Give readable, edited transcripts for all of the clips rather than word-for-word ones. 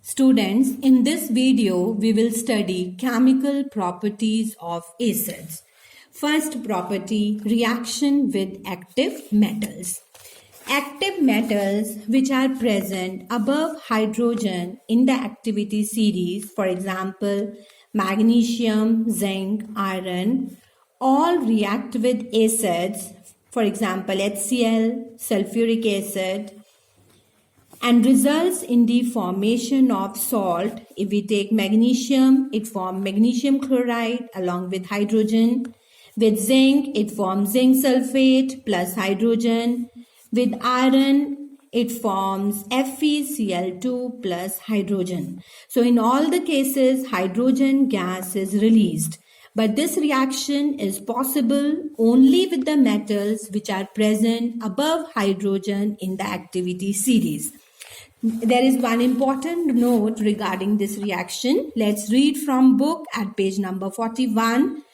Students, in this video, we will study chemical properties of acids. First property, reaction with active metals. Active metals which are present above hydrogen in the activity series, for example, magnesium, zinc, iron, all react with acids, for example, HCl, sulfuric acid, and results in the formation of salt. If we take magnesium, it forms magnesium chloride along with hydrogen. With zinc, it forms zinc sulfate plus hydrogen. With iron, it forms FeCl2 plus hydrogen. So in all the cases, hydrogen gas is released. But this reaction is possible only with the metals which are present above hydrogen in the activity series. There is one important note regarding this reaction. Let's read from book at page number 41.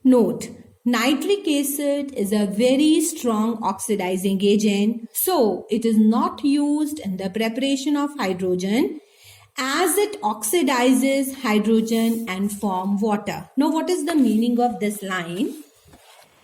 Note, nitric acid is a very strong oxidizing agent, so it is not used in the preparation of hydrogen as it oxidizes hydrogen and form water. Now, what is the meaning of this line?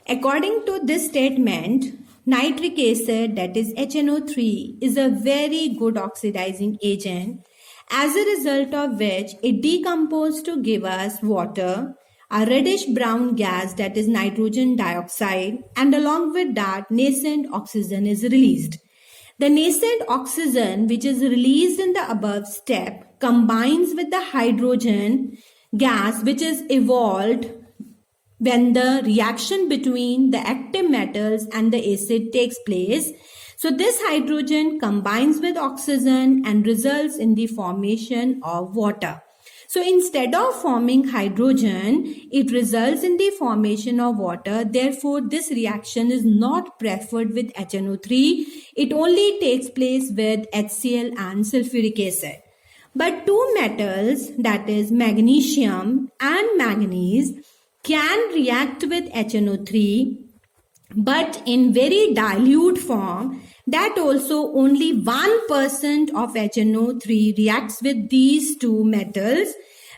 According to this statement, nitric acid, that is HNO3, is a very good oxidizing agent, as a result of which it decomposes to give us water, a reddish brown gas, that is nitrogen dioxide, and along with that nascent oxygen is released. The nascent oxygen which is released in the above step combines with the hydrogen gas which is evolved when the reaction between the active metals and the acid takes place. So this hydrogen combines with oxygen and results in the formation of water. So instead of forming hydrogen, it results in the formation of water. Therefore, this reaction is not preferred with HNO3. It only takes place with HCl and sulfuric acid. But two metals, that is magnesium and manganese, can react with HNO3, but in very dilute form. That also only 1% of HNO3 reacts with these two metals,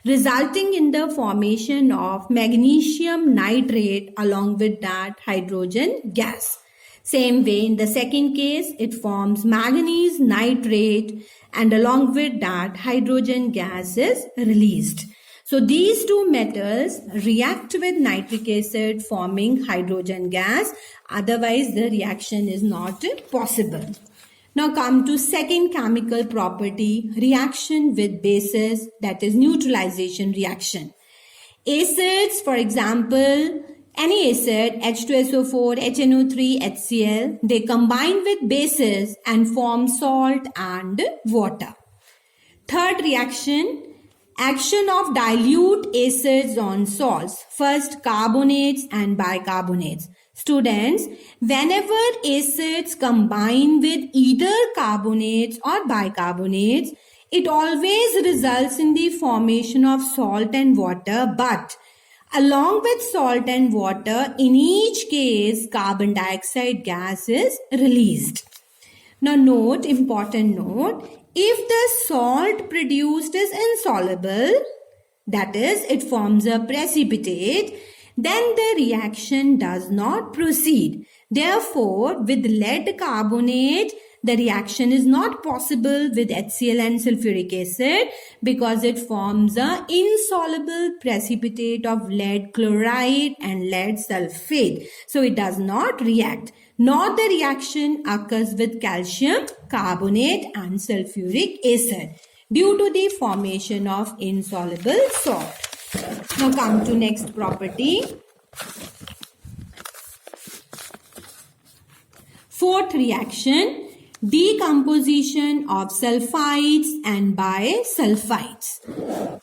resulting in the formation of magnesium nitrate along with that hydrogen gas. Same way, in the second case, it forms manganese nitrate and along with that hydrogen gas is released. So these two metals react with nitric acid forming hydrogen gas. Otherwise, the reaction is not possible. Now come to second chemical property, reaction with bases, that is neutralization reaction. Acids, for example, any acid, H2SO4, HNO3, HCl, they combine with bases and form salt and water. Third reaction, action of dilute acids on salts. First, carbonates and bicarbonates. Students, whenever acids combine with either carbonates or bicarbonates, it always results in the formation of salt and water, but along with salt and water, in each case, carbon dioxide gas is released. Now note, important note, if the salt produced is insoluble, that is, it forms a precipitate, then the reaction does not proceed. Therefore, with lead carbonate, the reaction is not possible with HCl and sulfuric acid because it forms an insoluble precipitate of lead chloride and lead sulfate. So it does not react. Nor the reaction occurs with calcium carbonate and sulfuric acid due to the formation of insoluble salt. Now come to next property. Fourth reaction, decomposition of sulfides and bisulfides.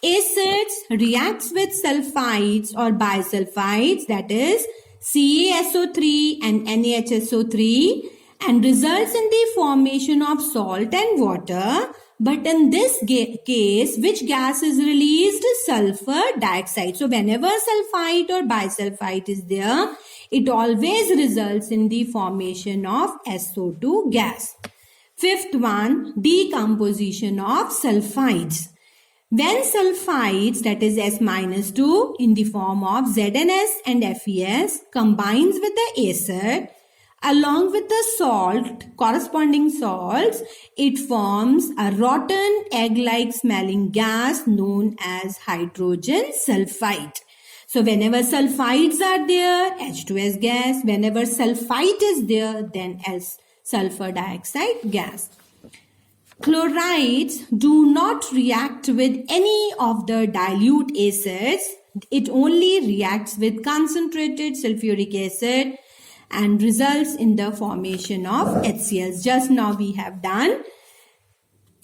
Acids reacts with sulfides or bisulfides, that is CaSO3 and NaHSO3, and results in the formation of salt and water. But in this case, which gas is released? Sulfur dioxide. So whenever sulfide or bisulfide is there, it always results in the formation of SO2 gas. Fifth one, decomposition of sulfides. When sulfides, that is S-2 in the form of ZnS and FeS, combines with the acid along with the salt, corresponding salts, it forms a rotten egg-like smelling gas known as hydrogen sulfide. So whenever sulfides are there, H2S gas. Whenever sulfite is there, then as sulfur dioxide gas. Chlorides do not react with any of the dilute acids. It only reacts with concentrated sulfuric acid and results in the formation of HCl. Just now we have done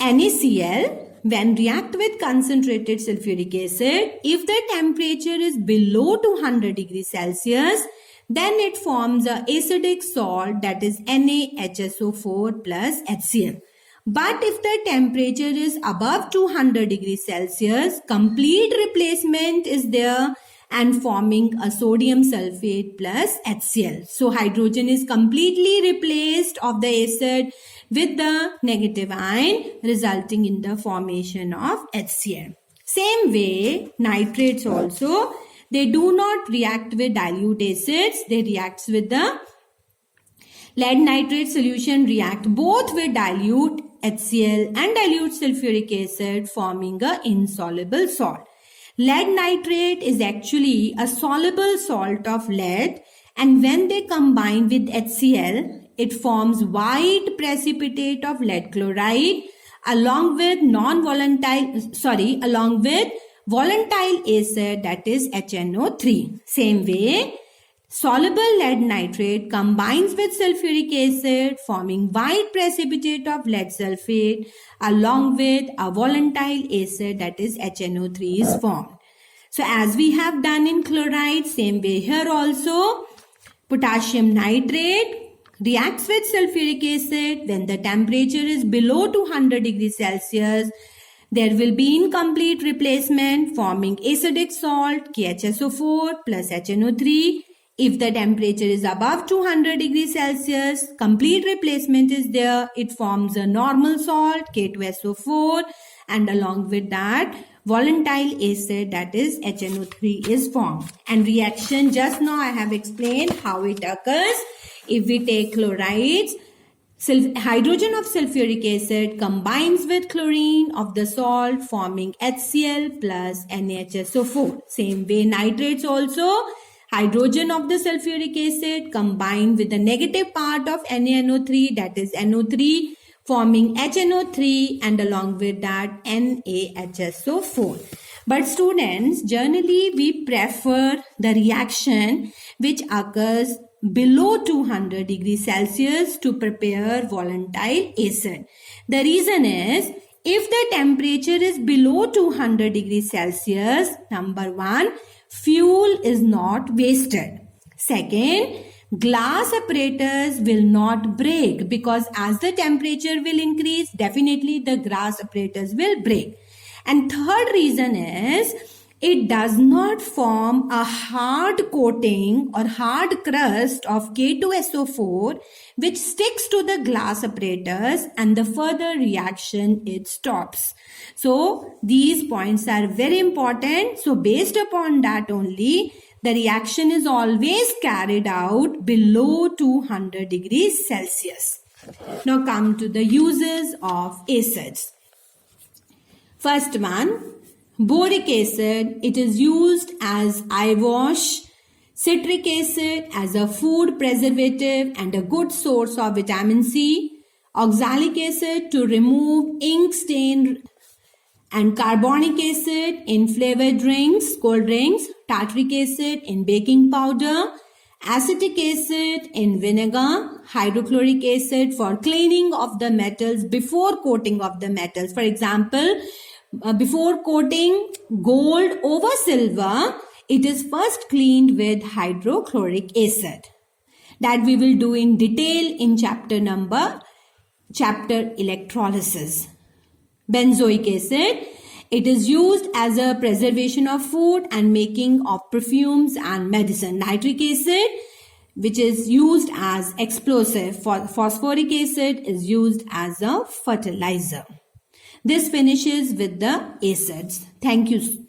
NaCl. When react with concentrated sulfuric acid, if the temperature is below 200 degrees Celsius, then it forms a acidic salt, that is NaHSO4 plus HCl. But if the temperature is above 200 degrees Celsius, complete replacement is there and forming a sodium sulfate plus HCl. So hydrogen is completely replaced of the acid with the negative ion, resulting in the formation of HCl. Same way, nitrates also, they do not react with dilute acids. They react with the lead nitrate solution, react both with dilute HCl and dilute sulfuric acid, forming a insoluble salt. Lead nitrate is actually a soluble salt of lead, and when they combine with HCl, it forms white precipitate of lead chloride along with volatile acid, that is HNO3. Same way, soluble lead nitrate combines with sulfuric acid, forming white precipitate of lead sulfate along with a volatile acid, that is HNO3 is formed. So as we have done in chloride, same way here also, potassium nitrate reacts with sulfuric acid. When the temperature is below 200 degrees Celsius, there will be incomplete replacement, forming acidic salt KHSO4 plus HNO3. If the temperature is above 200 degrees Celsius, complete replacement is there. It forms a normal salt K2SO4, and along with that, volatile acid, that is HNO3 is formed. And reaction, just now I have explained how it occurs. If we take chlorides, hydrogen of sulfuric acid combines with chlorine of the salt, forming HCl plus NaHSO4. Same way, nitrates also, hydrogen of the sulfuric acid combined with the negative part of NaNO3, that is NO3, forming HNO3, and along with that NaHSO4. But students, generally we prefer the reaction which occurs below 200 degrees Celsius to prepare volatile acid. The reason is, if the temperature is below 200 degrees Celsius, number one, fuel is not wasted. Second, glass apparatus will not break, because as the temperature will increase, definitely the glass apparatus will break. And third reason is, it does not form a hard coating or hard crust of K2SO4 which sticks to the glass apparatus, and the further reaction it stops. So these points are very important. So based upon that only, the reaction is always carried out below 200 degrees Celsius. Now come to the uses of acids. First one, boric acid. It is used as eye wash. Citric acid as a food preservative and a good source of vitamin C. Oxalic acid to remove ink stain, and carbonic acid in flavored drinks, cold drinks. Tartaric acid in baking powder. Acetic acid in vinegar. Hydrochloric acid for cleaning of the metals before coating of the metals. For example, before coating gold over silver, it is first cleaned with hydrochloric acid. That we will do in detail in chapter electrolysis. Benzoic acid. It is used as a preservation of food and making of perfumes and medicine. Nitric acid, which is used as explosive. Phosphoric acid is used as a fertilizer. This finishes with the acids. Thank you.